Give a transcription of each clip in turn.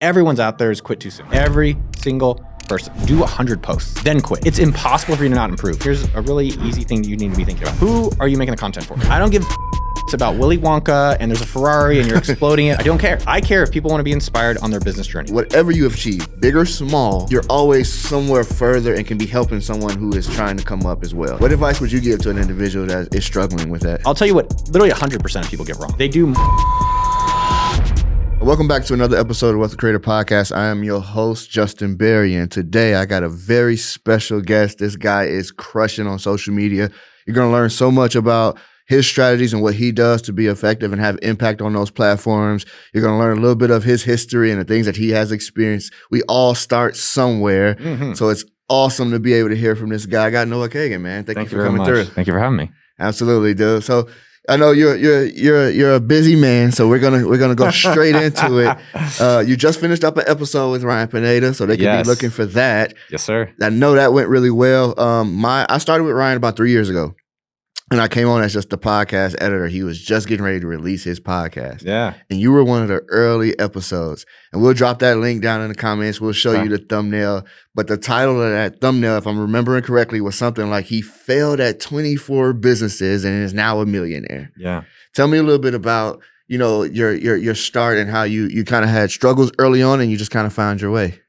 Everyone's out there has quit too soon. Every single person. Do 100 posts, then quit. It's impossible for you to not improve. Here's a really easy thing you need to be thinking about. Who are you making the content for? I don't give it's about Willy Wonka and there's a Ferrari and you're exploding it. I don't care. I care if people want to be inspired on their business journey. Whatever you achieve, big or small, you're always somewhere further and can be helping someone who is trying to come up as well. What advice would you give to an individual that is struggling with that? I'll tell you what, literally 100% of people get wrong. They do. Welcome back to another episode of Wealth Creator Podcast. I am your host, Justin Berry, and today I got a very special guest. This guy is crushing on social media. You're going to learn so much about his strategies and what he does to be effective and have impact on those platforms. You're going to learn a little bit of his history and the things that he has experienced. We all start somewhere, so it's awesome to be able to hear from this guy. I got Noah Kagan, man. Thank you for coming through. Thank you for having me. Absolutely, dude. So I know you're a busy man, so we're gonna go straight into it. You just finished up an episode with Ryan Pineda, so they can be looking for that. Yes, sir. I know that went really well. I started with Ryan about 3 years ago, and I came on as just the podcast editor. He was just getting ready to release his podcast. Yeah. And you were one of the early episodes. And we'll drop that link down in the comments. We'll show you the thumbnail. But the title of that thumbnail, if I'm remembering correctly, was something like he failed at 24 businesses and is now a millionaire. Yeah. Tell me a little bit about, your start and how you kind of had struggles early on and you just kind of found your way.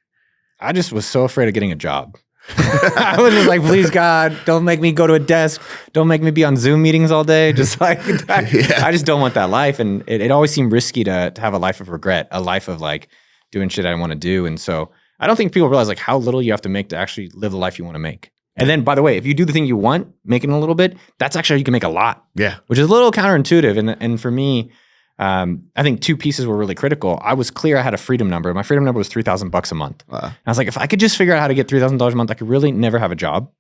I just was so afraid of getting a job. I was just like, please God, don't make me go to a desk. Don't make me be on Zoom meetings all day. Just like, I just don't want that life. And it always seemed risky to have a life of regret, a life of like doing shit I want to do. And so I don't think people realize like how little you have to make to actually live the life you want to make. And then, by the way, if you do the thing you want, making a little bit, that's actually how you can make a lot. Yeah. Which is a little counterintuitive. And for me, I think two pieces were really critical. I was clear I had a freedom number. My freedom number was $3,000 a month. Wow. And I was like, if I could just figure out how to get $3,000 a month, I could really never have a job.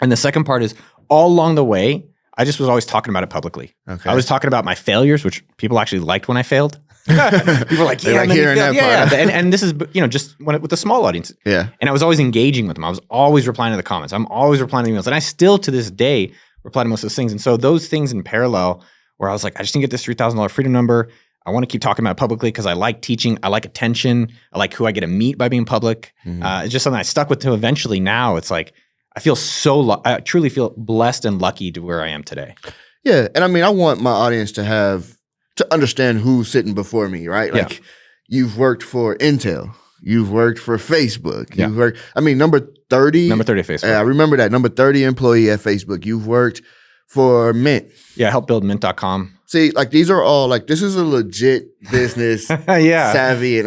And the second part is all along the way, I just was always talking about it publicly. Okay. I was talking about my failures, which people actually liked when I failed. People were like, yeah, like hearing that part. And this is, just with a small audience. Yeah. And I was always engaging with them. I was always replying to the comments. I'm always replying to emails. And I still, to this day, reply to most of those things. And so those things in parallel, where I was like, I just need to get this $3,000 freedom number. I want to keep talking about it publicly because I like teaching. I like attention. I like who I get to meet by being public. It's just something I stuck with to eventually now. It's like, I feel I truly feel blessed and lucky to where I am today. Yeah. And I mean, I want my audience to understand who's sitting before me, right? Like you've worked for Intel. You've worked for Facebook. Yeah. You've worked, number 30. Number 30 at Facebook. I remember that. Number 30 employee at Facebook. You've worked for Mint. Yeah, I helped build Mint.com. See, like these are all like this is a legit business savvy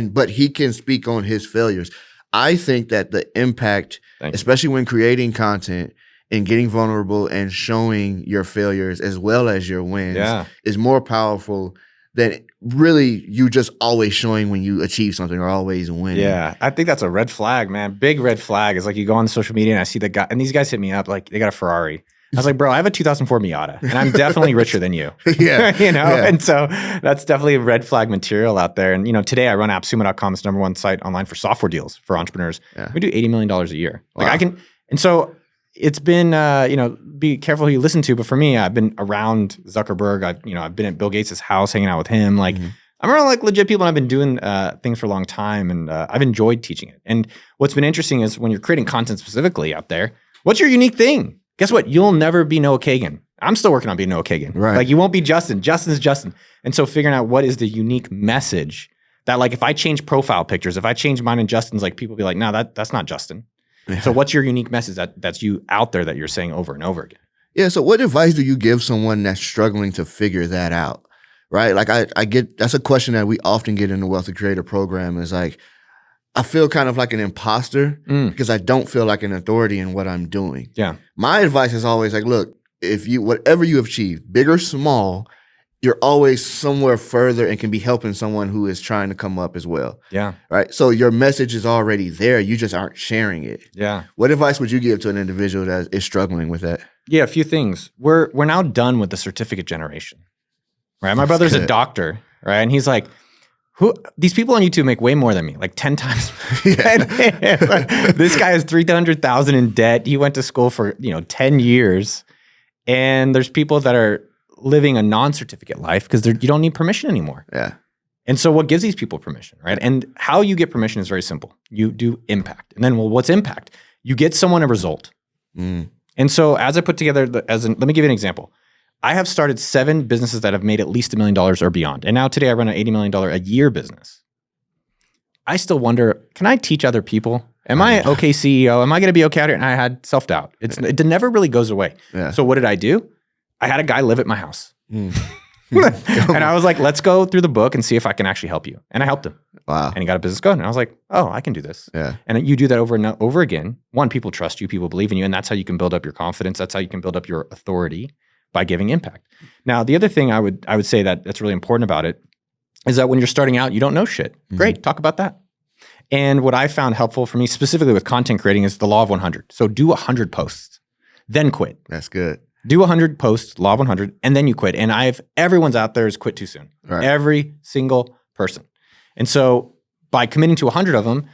but he can speak on his failures. I think that the impact, especially when creating content and getting vulnerable and showing your failures as well as your wins is more powerful than really you just always showing when you achieve something or always winning. Yeah, I think that's a red flag, man. Big red flag is like you go on social media and I see the guy, and these guys hit me up like they got a Ferrari. I was like, bro, I have a 2004 Miata and I'm definitely richer than you. And so that's definitely red flag material out there. And, today I run AppSumo.com. It's number one site online for software deals for entrepreneurs. Yeah. We do $80 million a year. Like and so it's been, be careful who you listen to. But for me, I've been around Zuckerberg. I've been at Bill Gates' house hanging out with him. Like I'm around like legit people and I've been doing things for a long time and I've enjoyed teaching it. And what's been interesting is when you're creating content specifically out there, what's your unique thing? Guess what? You'll never be Noah Kagan. I'm still working on being Noah Kagan. Right. Like you won't be Justin. Justin's Justin. And so figuring out what is the unique message that like if I change profile pictures, if I change mine and Justin's, like people be like, no, that's not Justin. Yeah. So what's your unique message that's you out there that you're saying over and over again? Yeah. So what advice do you give someone that's struggling to figure that out? Right. Like I get, that's a question that we often get in the Wealthy Creator program is like, I feel kind of like an imposter because I don't feel like an authority in what I'm doing. Yeah. My advice is always like, look, whatever you achieve, big or small, you're always somewhere further and can be helping someone who is trying to come up as well. Yeah. Right. So your message is already there. You just aren't sharing it. Yeah. What advice would you give to an individual that is struggling with that? Yeah, a few things. We're now done with the certificate generation. Right. My brother's a doctor, right? And he's like, these people on YouTube make way more than me, like 10 times. This guy has $300,000 in debt. He went to school for 10 years, and there's people that are living a non-certificate life because you don't need permission anymore. Yeah, And so what gives these people permission, right? And how you get permission is very simple. You do impact. And then, well, what's impact? You get someone a result. And so as I put together, let me give you an example. I have started 7 businesses that have made at least $1 million or beyond. And now today I run an $80 million a year business. I still wonder, can I teach other people? Am I okay CEO? Am I going to be okay out here? And I had self-doubt. It never really goes away. Yeah. So what did I do? I had a guy live at my house. And I was like, let's go through the book and see if I can actually help you. And I helped him. Wow. And he got a business going. And I was like, oh, I can do this. Yeah. And you do that over and over again. One, people trust you, people believe in you. And that's how you can build up your confidence. That's how you can build up your authority, by giving impact. Now, the other thing I would say that's really important about it is that when you're starting out, you don't know shit. Great, talk about that. And what I found helpful for me, specifically with content creating, is the law of 100. So do 100 posts, then quit. That's good. Do 100 posts, law of 100, and then you quit. And everyone's out there has quit too soon. Right. Every single person. And so by committing to 100 of them,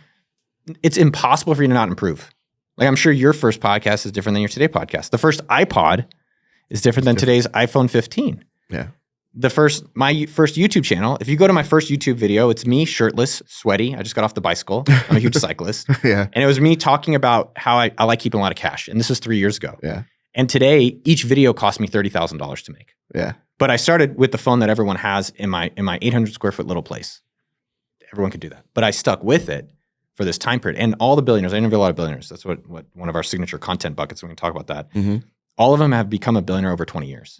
it's impossible for you to not improve. Like, I'm sure your first podcast is different than your today podcast. The first iPod is different than today's iPhone 15. Yeah. My first YouTube channel, if you go to my first YouTube video, it's me shirtless, sweaty. I just got off the bicycle. I'm a huge cyclist. Yeah. And it was me talking about how I like keeping a lot of cash. And this was 3 years ago. Yeah. And today, each video cost me $30,000 to make. Yeah. But I started with the phone that everyone has in my 800 square foot little place. Everyone could do that. But I stuck with it for this time period. And all the billionaires, I interview a lot of billionaires. That's what one of our signature content buckets, we can talk about that. All of them have become a billionaire over 20 years.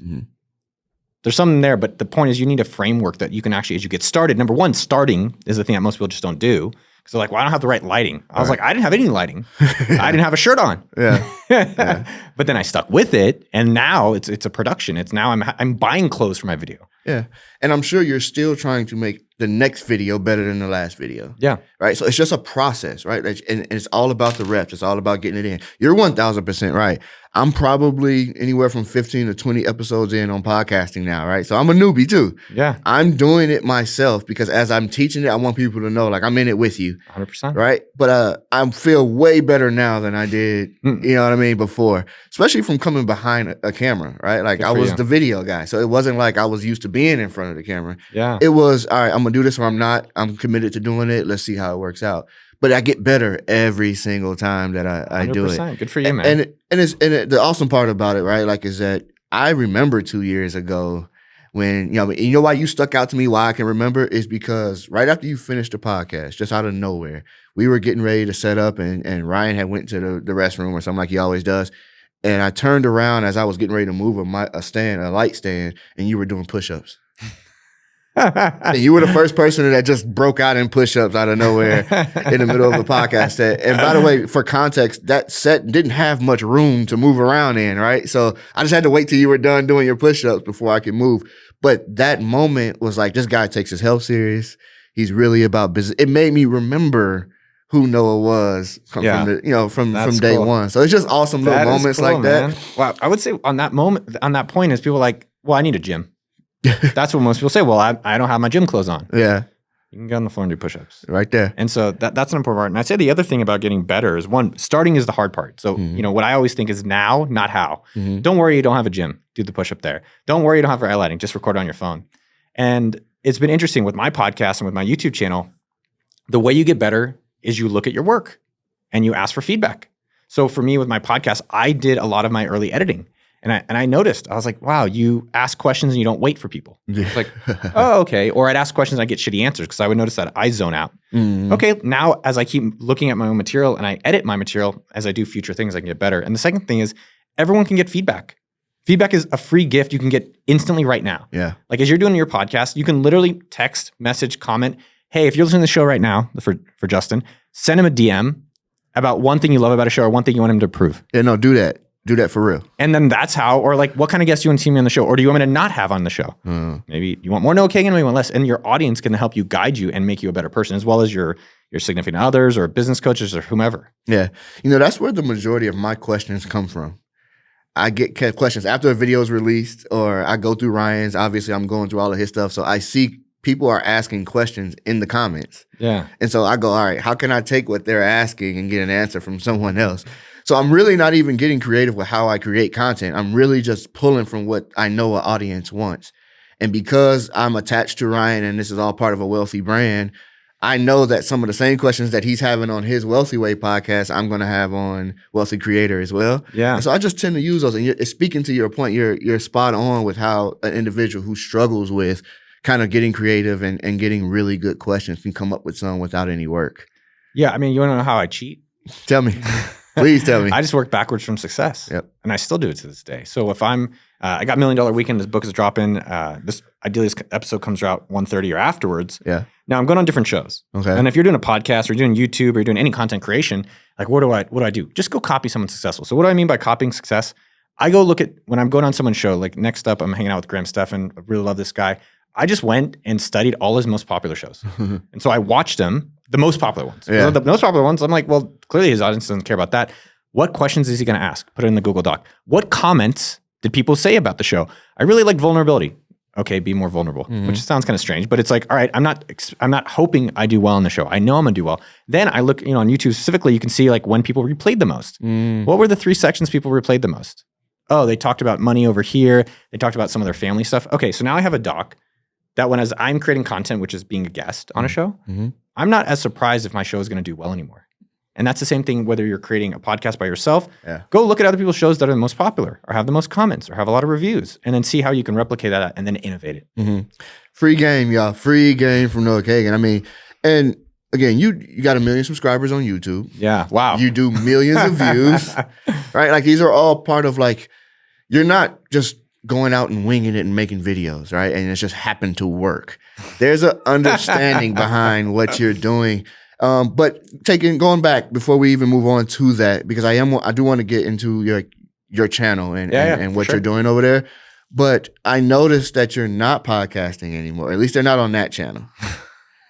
There's something there, but the point is you need a framework that you can actually, as you get started, number one, starting is the thing that most people just don't do. Because they're like, well, I don't have the right lighting. I was like, I didn't have any lighting. I didn't have a shirt on. Yeah. But then I stuck with it, and now it's a production. It's now I'm buying clothes for my video. Yeah. And I'm sure you're still trying to make the next video better than the last video. Yeah. Right. So it's just a process, right? And it's all about the reps. It's all about getting it in. You're 1,000% right. I'm probably anywhere from 15 to 20 episodes in on podcasting now, right? So I'm a newbie too. Yeah. I'm doing it myself because as I'm teaching it, I want people to know, like, I'm in it with you. 100%. Right? But I feel way better now than I did, you know what I mean, before. Especially from coming behind a camera, right? Like, I was the video guy. So it wasn't like I was used to being in front of the camera. Yeah. It was, all right, I'm going to do this or I'm not. I'm committed to doing it. Let's see how it works out. But I get better every single time that I do it. Good for you, man. And the awesome part about it, right? Like, is that I remember 2 years ago when, you know why you stuck out to me, why I can remember, is because right after you finished the podcast, just out of nowhere, we were getting ready to set up and Ryan had went to the restroom or something like he always does. And I turned around as I was getting ready to move a light stand, and you were doing push-ups. And you were the first person that just broke out in push-ups out of nowhere in the middle of a podcast set. And by the way, for context, that set didn't have much room to move around in, right? So I just had to wait till you were done doing your push-ups before I could move. But that moment was like, this guy takes his health serious. He's really about business. It made me remember who Noah was from day one. So it's just awesome little moments cool, like that. Wow. I would say on that point is people like, well, I need a gym. That's what most people say. Well, I don't have my gym clothes on. Yeah. You can get on the floor and do push-ups. Right there. And so that's an important part. And I'd say the other thing about getting better is, one, starting is the hard part. So, what I always think is now, not how. Don't worry you don't have a gym. Do the push-up there. Don't worry you don't have highlighting. Just record on your phone. And it's been interesting with my podcast and with my YouTube channel, the way you get better is you look at your work and you ask for feedback. So for me with my podcast, I did a lot of my early editing. And I noticed, I was like, wow, you ask questions and you don't wait for people. It's like, oh, okay. Or I'd ask questions and I get shitty answers because I would notice that I zone out. Okay, now as I keep looking at my own material and I edit my material, as I do future things, I can get better. And the second thing is everyone can get feedback. Feedback is a free gift you can get instantly right now. Yeah. Like as you're doing your podcast, you can literally text, message, comment, hey, if you're listening to the show right now, for Justin, send him a DM about one thing you love about a show or one thing you want him to improve. Yeah, no, do that. Do that for real. And then that's how, or like, what kind of guests do you want to see me on the show? Or do you want me to not have on the show? Maybe you want more Noah Kagan, maybe you want less. And your audience can help you guide you and make you a better person, as well as your significant others or business coaches or whomever. Yeah. That's where the majority of my questions come from. I get questions after a video is released, or I go through Ryan's. Obviously, I'm going through all of his stuff. So I see people are asking questions in the comments. Yeah. And so I go, all right, how can I take what they're asking and get an answer from someone else? So I'm really not even getting creative with how I create content. I'm really just pulling from what I know an audience wants. And because I'm attached to Ryan and this is all part of a wealthy brand, I know that some of the same questions that he's having on his Wealthy Way podcast, I'm going to have on Wealthy Creator as well. Yeah. And so I just tend to use those. And speaking to your point, you're spot on with how an individual who struggles with kind of getting creative and getting really good questions can come up with some without any work. Yeah. I mean, you want to know how I cheat? Tell me. Please tell me. I just work backwards from success. Yep. And I still do it to this day. So if I'm, I got $1 Million Weekend, this book is dropping. Ideally, this episode comes out 1:30 or afterwards. Yeah. Now I'm going on different shows. Okay. And if you're doing a podcast or you're doing YouTube or you're doing any content creation, like what do I do? Just go copy someone successful. So what do I mean by copying success? I go look at, when I'm going on someone's show, like next up, I'm hanging out with Graham Stephan. I really love this guy. I just went and studied all his most popular shows. And so I watched them, the most popular ones. Yeah. The most popular ones, I'm like, well, clearly his audience doesn't care about that. What questions is he going to ask? Put it in the Google Doc. What comments did people say about the show? I really like vulnerability. Okay, be more vulnerable, which sounds kind of strange, but it's like, all right, I'm not hoping I do well on the show. I know I'm gonna do well. Then I look, on YouTube specifically, you can see like when people replayed the most. What were the 3 sections people replayed the most? Oh, they talked about money over here. They talked about some of their family stuff. Okay, so now I have a doc that when as I'm creating content, which is being a guest on a show, I'm not as surprised if my show is gonna do well anymore. And that's the same thing whether you're creating a podcast by yourself. Yeah. Go look at other people's shows that are the most popular or have the most comments or have a lot of reviews and then see how you can replicate that and then innovate it. Free game, y'all. Free game from Noah Kagan. I mean, and again, you got 1 million subscribers on YouTube. Yeah. Wow. You do millions of views, right? Like these are all part of like, you're not just going out and winging it and making videos, right? And it's just happened to work. There's an understanding behind what you're doing. But going back before we even move on to that, because I do want to get into your channel and what you're doing over there. But I noticed that you're not podcasting anymore. At least they're not on that channel.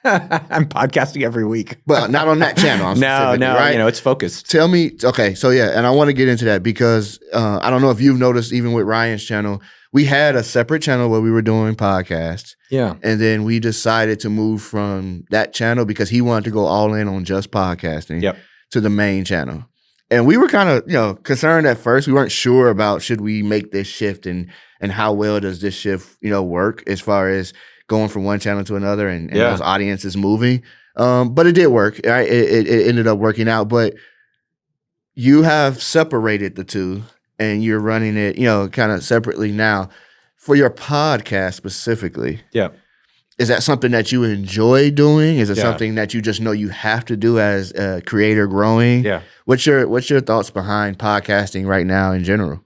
I'm podcasting every week. But not on that channel. No, right? It's focused. Tell me, okay, so yeah, and I want to get into that because I don't know if you've noticed even with Ryan's channel, we had a separate channel where we were doing podcasts. Yeah. And then we decided to move from that channel because he wanted to go all in on just podcasting to the main channel. And we were kind of, concerned at first. We weren't sure about should we make this shift and how well does this shift, work as far as going from one channel to another and those audiences moving. But it did work. Right? It ended up working out. But you have separated the two. And you're running it, kind of separately now. For your podcast specifically, is that something that you enjoy doing? Is it something that you just know you have to do as a creator growing? Yeah. What's your thoughts behind podcasting right now in general?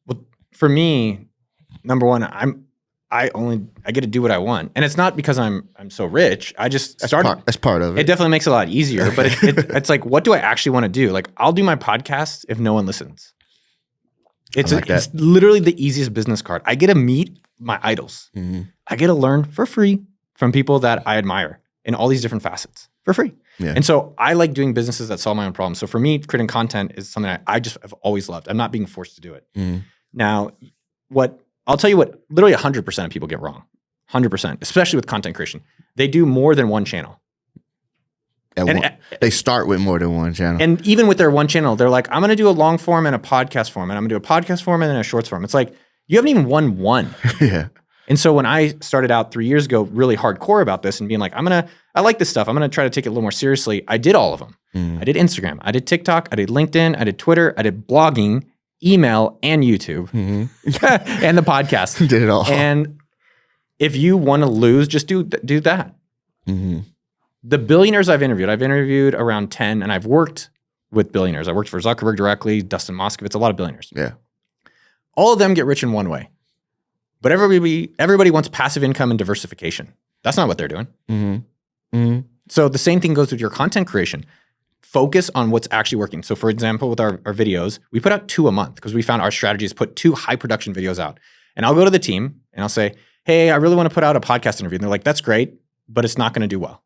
Well, for me, number one, I get to do what I want, and it's not because I'm so rich. I just started. That's part of it. It definitely makes it a lot easier, but it's like, what do I actually want to do? Like, I'll do my podcast if no one listens. It's literally the easiest business card. I get to meet my idols. I get to learn for free from people that I admire in all these different facets for free. Yeah. And so I like doing businesses that solve my own problems. So for me, creating content is something I just have always loved. I'm not being forced to do it. Now, I'll tell you what literally 100% of people get wrong. 100%, especially with content creation. They do more than one channel. They start with more than one channel. And even with their one channel, they're like, I'm going to do a long form and a podcast form, and I'm going to do a podcast form and then a shorts form. It's like, you haven't even won one. Yeah. And so when I started out 3 years ago, really hardcore about this and being like, I like this stuff. I'm going to try to take it a little more seriously. I did all of them. I did Instagram. I did TikTok. I did LinkedIn. I did Twitter. I did blogging, email, and YouTube, and the podcast. Did it all. And if you want to lose, just do that. The billionaires I've interviewed around 10, and I've worked with billionaires. I worked for Zuckerberg directly, Dustin Moskovitz, a lot of billionaires. Yeah. All of them get rich in one way. But everybody wants passive income and diversification. That's not what they're doing. So the same thing goes with your content creation. Focus on what's actually working. So for example, with our videos, we put out 2 a month because we found our strategy is put 2 high production videos out. And I'll go to the team and I'll say, hey, I really want to put out a podcast interview. And they're like, that's great, but it's not going to do well.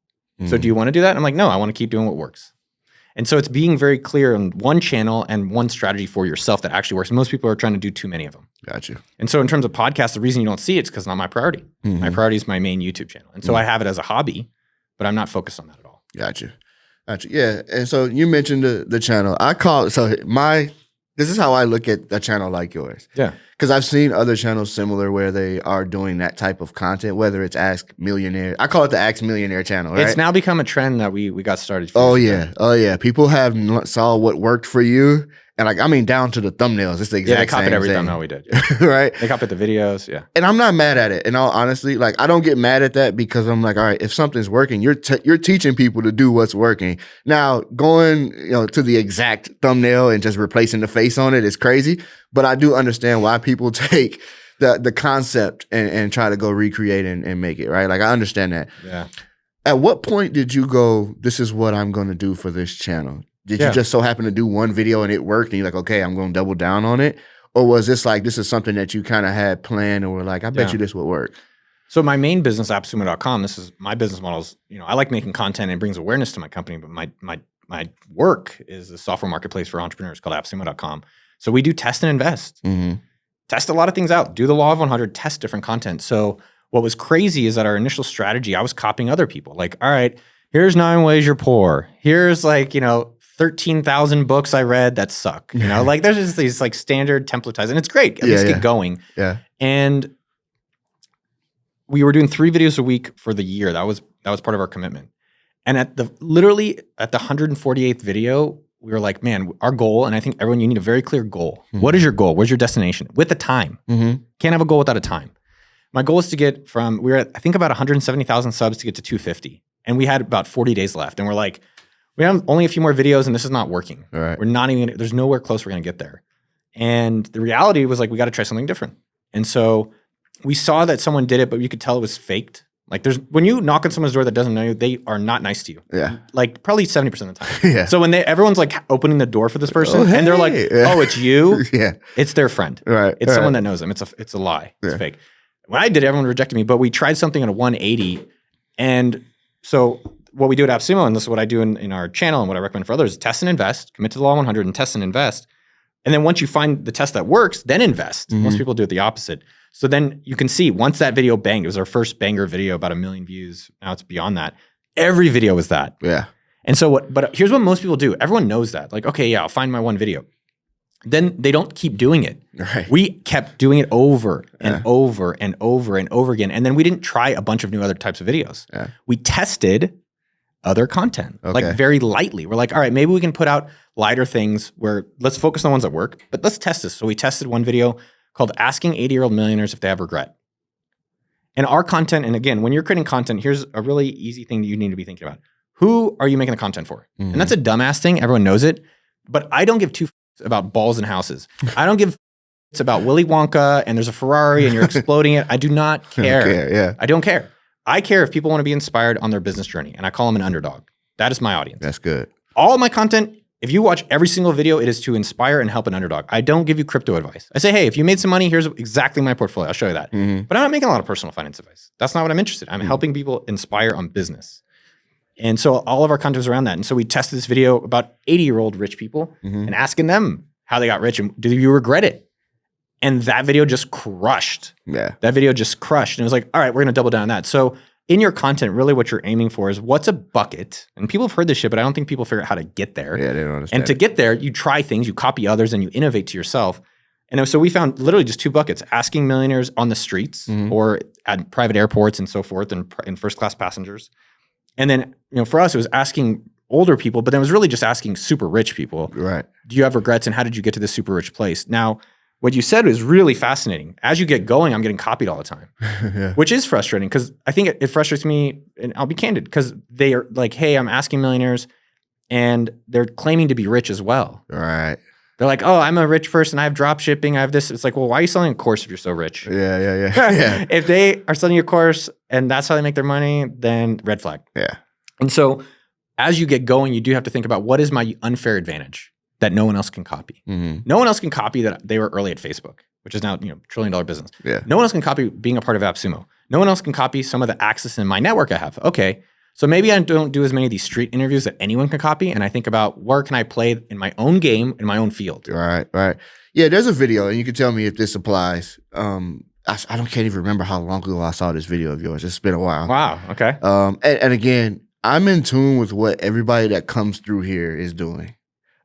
So do you want to do that? I'm like, no, I want to keep doing what works. And so it's being very clear on one channel and one strategy for yourself that actually works. Most people are trying to do too many of them. Got you. And so in terms of podcasts, the reason you don't see it is because it's not my priority. My priority is my main YouTube channel. And so I have it as a hobby, but I'm not focused on that at all. Got you. Yeah. And so you mentioned the channel. this is how I look at a channel like yours. Yeah. Because I've seen other channels similar where they are doing that type of content, whether it's Ask Millionaire. I call it the Ask Millionaire channel, right? It's now become a trend that we got started. Oh, yeah. Oh, yeah. People have saw what worked for you. And like, I mean, down to the thumbnails. It's the exact same thing. They copied every thumbnail we did. Yeah. Right? They copied the videos. Yeah. And I'm not mad at it. In all honesty, like, I don't get mad at that because I'm like, all right, if something's working, you're teaching people to do what's working. Now, going to the exact thumbnail and just replacing the face on it is crazy. But I do understand why people take the concept and try to go recreate and make it, right? Like, I understand that. Yeah. At what point did you go, this is what I'm going to do for this channel? Did you just so happen to do one video and it worked and you're like, okay, I'm going to double down on it? Or was this like, this is something that you kind of had planned and were like, I bet you this would work? So my main business, appsumo.com, this is my business models. I like making content and it brings awareness to my company, but my work is a software marketplace for entrepreneurs called appsumo.com. So we do test and invest. Mm-hmm. Test a lot of things out. Do the law of 100, test different content. So what was crazy is that our initial strategy, I was copying other people. Like, all right, here's 9 ways you're poor. Here's 13,000 books I read that suck. Like there's just these like standard templatized, and it's great. At least get going. Yeah. And we were doing 3 videos a week for the year. That was part of our commitment. And literally at the 148th video, we were like, man, our goal, and I think everyone, you need a very clear goal. Mm-hmm. What is your goal? Where's your destination? With a time. Mm-hmm. Can't have a goal without a time. My goal is to get we were at, I think, about 170,000 subs to get to 250. And we had about 40 days left. And we're like, we have only a few more videos and this is not working. All right. We're not even, there's nowhere close we're going to get there. And the reality was like, we got to try something different. And so we saw that someone did it, but you could tell it was faked. Like when you knock on someone's door that doesn't know you, they are not nice to you. Yeah. Like probably 70% of the time. Yeah. So when everyone's like opening the door for this person and they're like, oh, it's you. Yeah. It's their friend. Right. It's someone that knows them. It's a lie. It's fake. When I did it, everyone rejected me, but we tried something at a 180. And so what we do at AppSumo, and this is what I do in our channel and what I recommend for others, is test and invest, commit to the law 100 and test and invest. And then once you find the test that works, then invest. Mm-hmm. Most people do it the opposite. So then you can see once that video banged, it was our first banger video, about 1 million views. Now it's beyond that. Every video was that. Yeah. And so but here's what most people do. Everyone knows that. Like, okay, yeah, I'll find my one video. Then they don't keep doing it. Right. We kept doing it over and over and over and over again. And then we didn't try a bunch of new other types of videos. Yeah. We tested other content, like very lightly. We're like, all right, maybe we can put out lighter things where let's focus on the ones that work, but let's test this. So we tested one video called Asking 80-Year-Old Millionaires If They Have Regret. And our content, and again, when you're creating content, here's a really easy thing that you need to be thinking about. Who are you making the content for? Mm-hmm. And that's a dumbass thing. Everyone knows it. But I don't give 2 about balls and houses. I don't give it's about Willy Wonka and there's a Ferrari and you're exploding it. I do not care. I don't care. I care if people want to be inspired on their business journey, and I call them an underdog. That is my audience. That's good. All of my content, if you watch every single video, it is to inspire and help an underdog. I don't give you crypto advice. I say, hey, if you made some money, here's exactly my portfolio. I'll show you that. Mm-hmm. But I'm not making a lot of personal finance advice. That's not what I'm interested in. I'm helping people inspire on business. And so all of our content is around that. And so we tested this video about 80-year-old rich people and asking them how they got rich and do you regret it? And that video just crushed. Yeah. That video just crushed. And it was like, all right, we're going to double down on that. So in your content, really what you're aiming for is what's a bucket? And people have heard this shit, but I don't think people figure out how to get there. Yeah, they don't understand. And to get there, you try things, you copy others, and you innovate to yourself. And so we found literally just 2 buckets: asking millionaires on the streets or at private airports and so forth, and first-class passengers. And then, for us, it was asking older people, but then it was really just asking super rich people. Right. Do you have regrets, and how did you get to this super rich place? Now, what you said was really fascinating. As you get going, I'm getting copied all the time, which is frustrating because I think it frustrates me, and I'll be candid, because they are like, hey, I'm asking millionaires, and they're claiming to be rich as well. Right. They're like, oh, I'm a rich person. I have drop shipping. I have this. It's like, well, why are you selling a course if you're so rich? Yeah. If they are selling you a course and that's how they make their money, then red flag. Yeah. And so as you get going, you do have to think about what is my unfair advantage that no one else can copy. Mm-hmm. No one else can copy that they were early at Facebook, which is now $1 trillion business. Yeah. No one else can copy being a part of AppSumo. No one else can copy some of the access in my network I have. Okay, so maybe I don't do as many of these street interviews that anyone can copy, and I think about where can I play in my own game, in my own field. Right. Yeah, there's a video, and you can tell me if this applies. I can't even remember how long ago I saw this video of yours. It's been a while. Wow, okay. And again, I'm in tune with what everybody that comes through here is doing.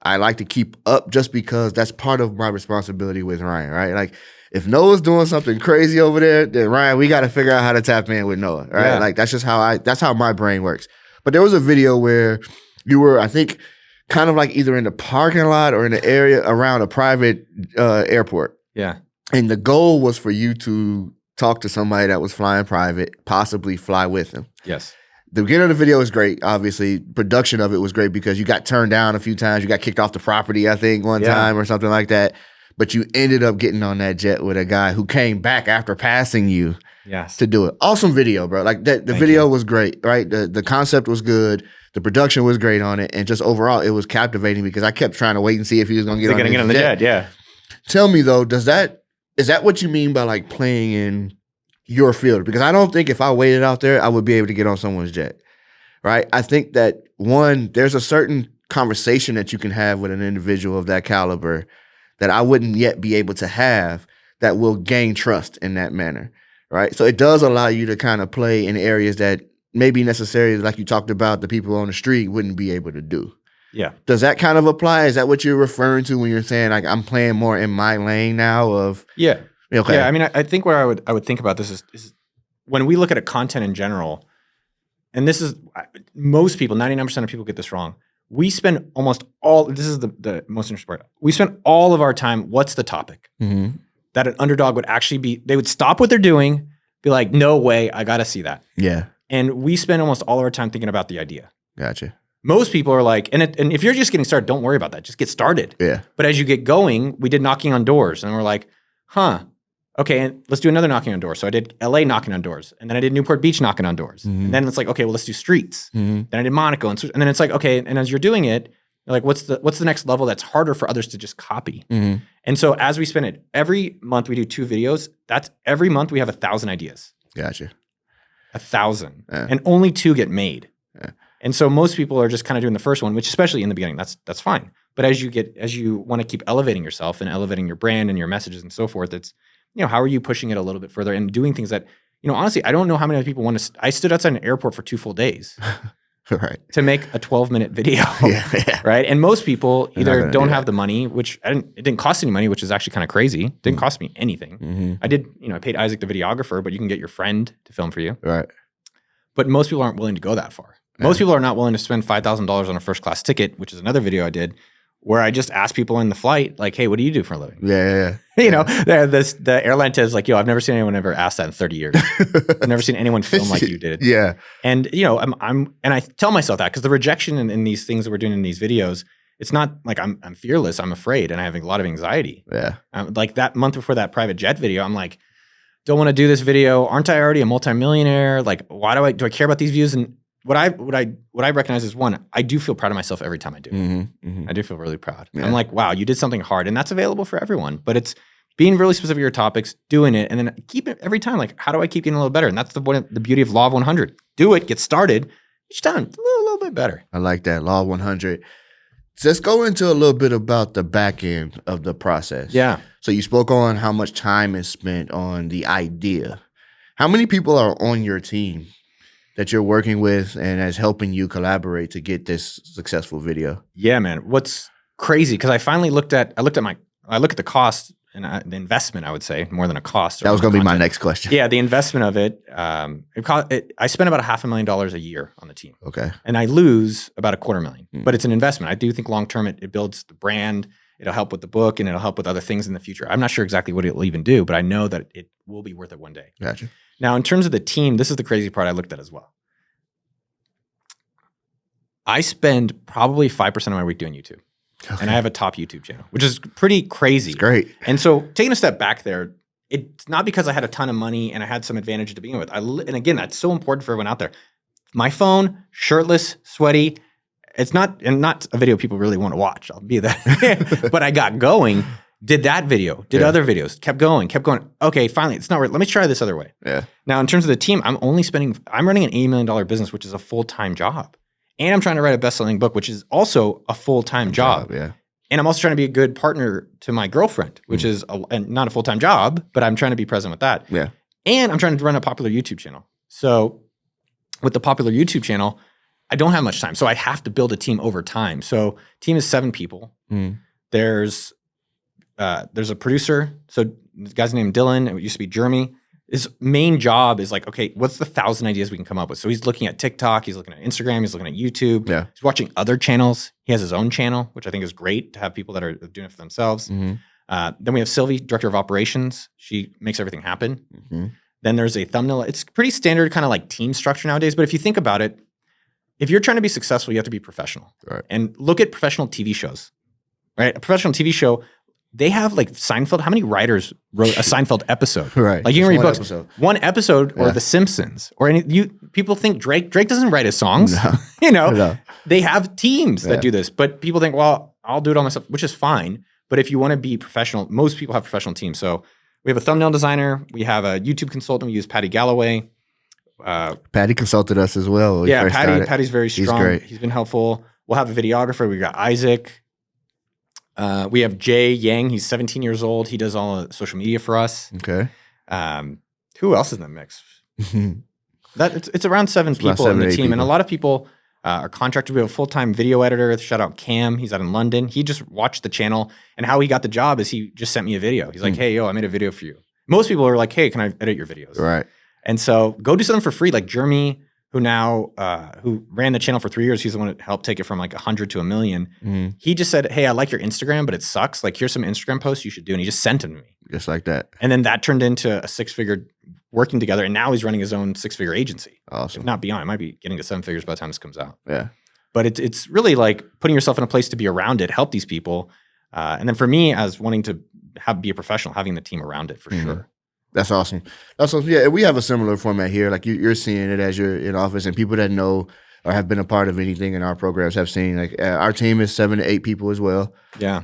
I like to keep up just because that's part of my responsibility with Ryan, right? Like if Noah's doing something crazy over there, then Ryan, we got to figure out how to tap in with Noah, right? Yeah. Like that's how my brain works. But there was a video where you were, I think, kind of like either in the parking lot or in the area around a private airport. Yeah. And the goal was for you to talk to somebody that was flying private, possibly fly with them. Yes. The beginning of the video is great, obviously. Production of it was great because you got turned down a few times. You got kicked off the property, I think, one time or something like that. But you ended up getting on that jet with a guy who came back after passing you to do it. Awesome video, bro. Like the video was great, right? The concept was good. The production was great on it. And just overall, it was captivating because I kept trying to wait and see if he was going to get on the jet. Yeah. Tell me, though, is that what you mean by like playing in your field? Because I don't think if I waited out there, I would be able to get on someone's jet, right? I think that, one, there's a certain conversation that you can have with an individual of that caliber that I wouldn't yet be able to have that will gain trust in that manner, right? So it does allow you to kind of play in areas that maybe necessarily, like you talked about, the people on the street wouldn't be able to do. Yeah. Does that kind of apply? Is that what you're referring to when you're saying like I'm playing more in my lane now of Okay. Yeah, I mean, I think what I would think about this is when we look at a content in general, and this is most people, 99% of people get this wrong. We spend this is the most interesting part. We spend all of our time, what's the topic? Mm-hmm. That an underdog would actually they would stop what they're doing, be like, no way, I got to see that. Yeah. And we spend almost all of our time thinking about the idea. Gotcha. Most people are like, and if you're just getting started, don't worry about that. Just get started. Yeah. But as you get going, we did knocking on doors, and we're like, okay, and let's do another knocking on doors. So I did LA knocking on doors, and then I did Newport Beach knocking on doors. Mm-hmm. And then it's like, okay, well, let's do streets. Mm-hmm. Then I did Monaco, and then it's like, okay, and as you're doing it, you're like, what's the next level that's harder for others to just copy? Mm-hmm. And so as we spin it, every month we do 2 videos. That's every month we have 1,000 ideas. Gotcha. 1,000, and only 2 get made. Yeah. And so most people are just kind of doing the first one, which especially in the beginning, that's fine. But as you want to keep elevating yourself and elevating your brand and your messages and so forth, it's, how are you pushing it a little bit further and doing things that, honestly, I don't know how many people want to. I stood outside an airport for 2 full days, right, to make a 12-minute video, right? And most people either don't have the money, which it didn't cost any money, which is actually kind of crazy. It didn't cost me anything. Mm-hmm. I did, I paid Isaac the videographer, but you can get your friend to film for you, right? But most people aren't willing to go that far. Most people are not willing to spend $5,000 on a first class ticket, which is another video I did, where I just asked people in the flight, like, hey, what do you do for a living? Yeah. The airline says like, yo, I've never seen anyone ever ask that in 30 years. I've never seen anyone film like you did. Yeah. And, and I tell myself that because the rejection in these things that we're doing in these videos, it's not like I'm fearless. I'm afraid. And I have a lot of anxiety. Yeah. Like that month before that private jet video, I'm like, don't want to do this video. Aren't I already a multimillionaire? Like, why do I care about these views? And what I recognize is, one, I do feel proud of myself every time I do it. Mm-hmm, mm-hmm. I do feel really proud. Yeah. I'm like, wow, you did something hard, and that's available for everyone. But it's being really specific to your topics, doing it, and then keep it every time. Like, how do I keep getting a little better? And that's the beauty of Law of 100. Do it, get started, each time a little bit better. I like that, Law of 100. So let's go into a little bit about the back end of the process. Yeah. So you spoke on how much time is spent on the idea. How many people are on your team that you're working with and as helping you collaborate to get this successful video? Yeah, man. What's crazy, because I looked at the cost and the investment, I would say, more than a cost. That was going to be my next question. Yeah, the investment of it, I spend about $500,000 a year on the team. Okay. And I lose about $250,000, but it's an investment. I do think long-term it builds the brand. It'll help with the book, and it'll help with other things in the future. I'm not sure exactly what it'll even do, but I know that it will be worth it one day. Gotcha. Now, in terms of the team, this is the crazy part I looked at as well. I spend probably 5% of my week doing YouTube. Okay. And I have a top YouTube channel, which is pretty crazy. It's great. And so taking a step back there, it's not because I had a ton of money and I had some advantage to begin with. And again, that's so important for everyone out there. My phone, shirtless, sweaty. It's not a video people really want to watch. I'll be that. But I got going, did that video, did other videos, kept going. Okay, finally, it's not right. Let me try this other way. Yeah. Now, in terms of the team, I'm running an $80 million business, which is a full-time job. And I'm trying to write a best-selling book, which is also a full-time job. Yeah. And I'm also trying to be a good partner to my girlfriend, which is not a full-time job, but I'm trying to be present with that. Yeah. And I'm trying to run a popular YouTube channel. So with the popular YouTube channel, I don't have much time. So I have to build a team over time. So team is 7 people. There's a producer. So the guy's named Dylan. It used to be Jeremy. His main job is like, okay, what's the 1,000 ideas we can come up with? So he's looking at TikTok. He's looking at Instagram. He's looking at YouTube. Yeah. He's watching other channels. He has his own channel, which I think is great to have people that are doing it for themselves. Then we have Sylvie, director of operations. She makes everything happen. Then there's a thumbnail. It's pretty standard kind of like team structure nowadays. But if you think about it, if you're trying to be successful, you have to be professional. Right. And look at professional TV shows, right? A professional TV show, they have like Seinfeld. How many writers wrote a Seinfeld episode? Right. Like you can read books. Episode. One episode or The Simpsons or people think Drake doesn't write his songs. No. No. They have teams that do this, but people think, well, I'll do it all myself, which is fine. But if you want to be professional, most people have professional teams. So we have a thumbnail designer. We have a YouTube consultant. We use Patty Galloway. Patty consulted us as well. Yeah, Patty's very strong. He's great. He's been helpful. We'll have a videographer. We've got Isaac. We have Jay Yang. He's 17 years old. He does all the social media for us. Okay. Who else is in the mix? It's around 7 people in the team. And a lot of people are contracted. We have a full-time video editor. Shout out Cam. He's out in London. He just watched the channel. And how he got the job is he just sent me a video. He's like, hey, yo, I made a video for you. Most people are like, hey, can I edit your videos? Right. And so go do something for free. Like Jeremy, who ran the channel for 3 years. He's the one that helped take it from like 100 to 1 million. He just said, hey, I like your Instagram, but it sucks. Like, here's some Instagram posts you should do. And he just sent them to me. Just like that. And then that turned into a 6-figure working together. And now he's running his own 6-figure agency. Awesome. If not beyond. It might be getting to 7 figures by the time this comes out. Yeah. But it's really like putting yourself in a place to be around it, help these people. And then for me, as wanting to be a professional, having the team around it for sure. That's awesome. Yeah, we have a similar format here. Like you're seeing it as you're in office, and people that know or have been a part of anything in our programs have seen. Like our team is 7 to 8 people as well. Yeah.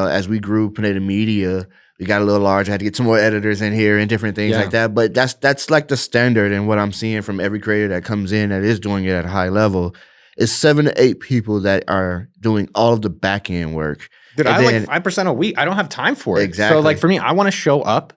As we grew Pineda Media, we got a little large. I had to get some more editors in here and different things like that. But that's like the standard, and what I'm seeing from every creator that comes in that is doing it at a high level is 7 to 8 people that are doing all of the back end work. Dude, I like 5% a week. I don't have time for it. Exactly. So like for me, I want to show up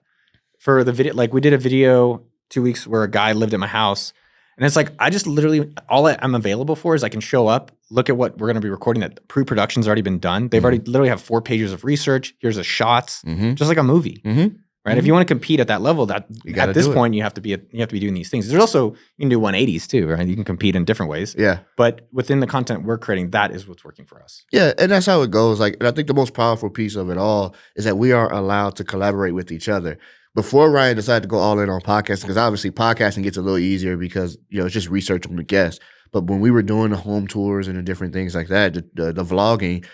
for the video. Like we did a video 2 weeks where a guy lived at my house. And it's like, I just literally, all I'm available for is I can show up, look at what we're going to be recording, that pre-production's already been done. They've already literally have 4 pages of research. Here's the shots, just like a movie, right? If you want to compete at that level, at this point, you have to be doing these things. There's also, you can do 180s too, right? You can compete in different ways. Yeah. But within the content we're creating, that is what's working for us. Yeah. And that's how it goes. Like, and I think the most powerful piece of it all is that we are allowed to collaborate with each other. Before Ryan decided to go all in on podcasting, because obviously podcasting gets a little easier because, it's just research on the guests. But when we were doing the home tours and the different things like that, the vlogging,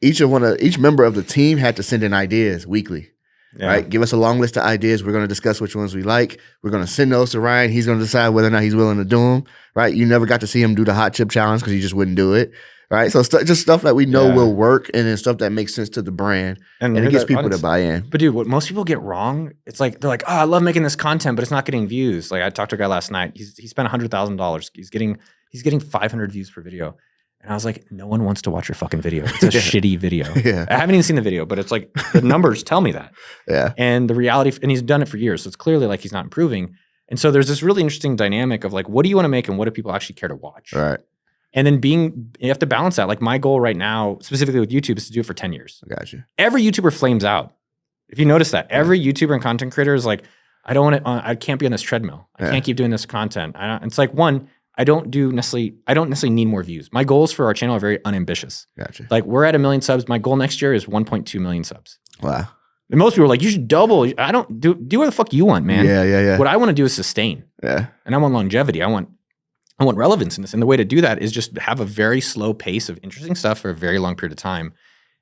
each member of the team had to send in ideas weekly, right? Give us a long list of ideas. We're going to discuss which ones we like. We're going to send those to Ryan. He's going to decide whether or not he's willing to do them, right? You never got to see him do the hot chip challenge because he just wouldn't do it. Right, so just stuff that we know will work, and then stuff that makes sense to the brand, and it gets people to buy in. But dude, what most people get wrong, it's like they're like, "Oh, I love making this content, but it's not getting views." Like I talked to a guy last night. He spent $100,000. He's getting 500 views per video, and I was like, "No one wants to watch your fucking video. It's a shitty video." I haven't even seen the video, but it's like the numbers tell me that. Yeah, and the reality, and he's done it for years, so it's clearly like he's not improving. And so there's this really interesting dynamic of like, what do you want to make, and what do people actually care to watch? Right. And then you have to balance that. Like my goal right now, specifically with YouTube, is to do it for 10 years. Gotcha. Every YouTuber flames out. If you notice that, every YouTuber and content creator is like, I can't be on this treadmill. I can't keep doing this content. It's like, one, I don't necessarily need more views. My goals for our channel are very unambitious. Gotcha. Like we're at 1 million subs. My goal next year is 1.2 million subs. Wow. And most people are like, you should double. I don't do what the fuck you want, man. Yeah. What I want to do is sustain. Yeah. And I want longevity. I want relevance in this. And the way to do that is just have a very slow pace of interesting stuff for a very long period of time.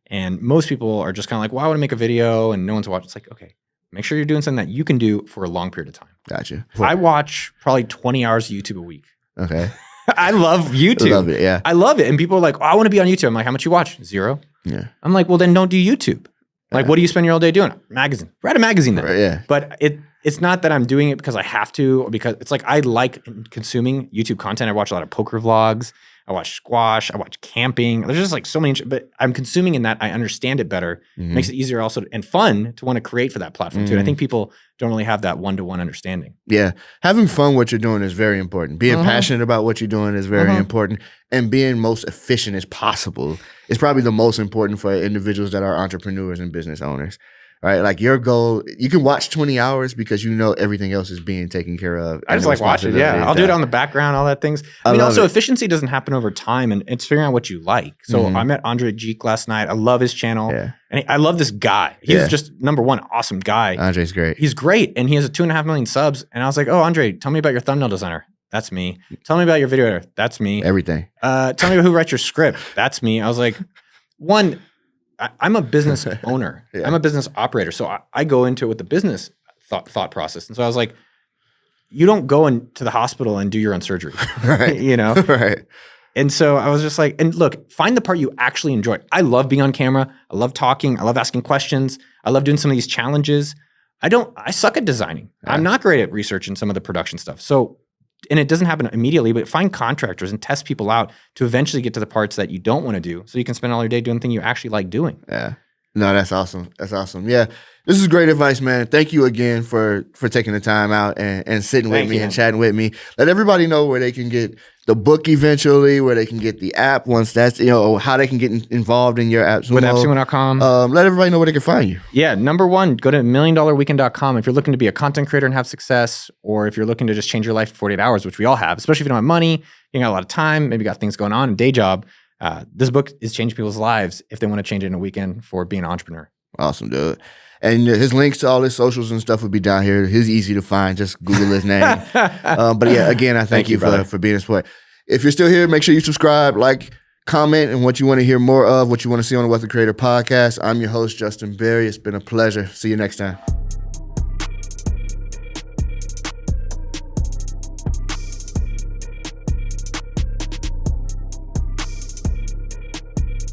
And most people are just kind of like, well, I want to make a video and no one's watching. It's like, okay, make sure you're doing something that you can do for a long period of time. Gotcha. I watch probably 20 hours of YouTube a week. Okay. I love YouTube. I love it, yeah. I love it. And people are like, oh, I want to be on YouTube. I'm like, how much you watch? 0. Yeah. I'm like, well, then don't do YouTube. Like, what do you spend your whole day doing? Magazine. Write a magazine then. Right, yeah. But it's not that I'm doing it because I have to, or because it's like I like consuming YouTube content. I watch a lot of poker vlogs. I watch squash. I watch camping. There's just like so many, but I'm consuming in that. I understand it better. Makes it easier also and fun to want to create for that platform too. And I think people don't really have that one-to-one understanding. Yeah. Having fun what you're doing is very important. Being passionate about what you're doing is very important. And being most efficient as possible is probably the most important for individuals that are entrepreneurs and business owners. Right? Like your goal, you can watch 20 hours because you know everything else is being taken care of. I just like watch it. Yeah. I'll do it on the background, all that things. I mean, also efficiency doesn't happen over time and it's figuring out what you like. So I met Andre Geek last night. I love his channel. Yeah. And I love this guy. He's just number one, awesome guy. Andre's great. He's great. And he has 2.5 million subs. And I was like, oh, Andre, tell me about your thumbnail designer. That's me. Tell me about your video editor. That's me. Everything. Tell me who writes your script. That's me. I was like, I'm a business owner. I'm a business operator. So I go into it with the business thought process. And so I was like, you don't go into the hospital and do your own surgery, right? You know? Right. And so I was just like, and look, find the part you actually enjoy. I love being on camera. I love talking. I love asking questions. I love doing some of these challenges. I suck at designing. Yeah. I'm not great at researching some of the production stuff. So, and it doesn't happen immediately, but find contractors and test people out to eventually get to the parts that you don't want to do so you can spend all your day doing the thing you actually like doing. Yeah. No, that's awesome. That's awesome. Yeah. This is great advice, man. Thank you again for taking the time out and sitting with me and chatting with me. Let everybody know where they can get the book eventually, where they can get the app once that's, how they can get involved in your app. With AppSumo.com. Let everybody know where they can find you. Yeah. Number one, go to milliondollarweekend.com. If you're looking to be a content creator and have success, or if you're looking to just change your life in 48 hours, which we all have, especially if you don't have money, you got a lot of time, maybe got things going on, a day job. This book is changing people's lives if they want to change it in a weekend for being an entrepreneur. Awesome, dude. And his links to all his socials and stuff would be down here. He's easy to find. Just Google his name. But yeah, again, I thank you for being a support. If you're still here, make sure you subscribe, like, comment, and what you want to hear more of, what you want to see on the Wealth of Creator podcast. I'm your host, Justin Berry. It's been a pleasure. See you next time.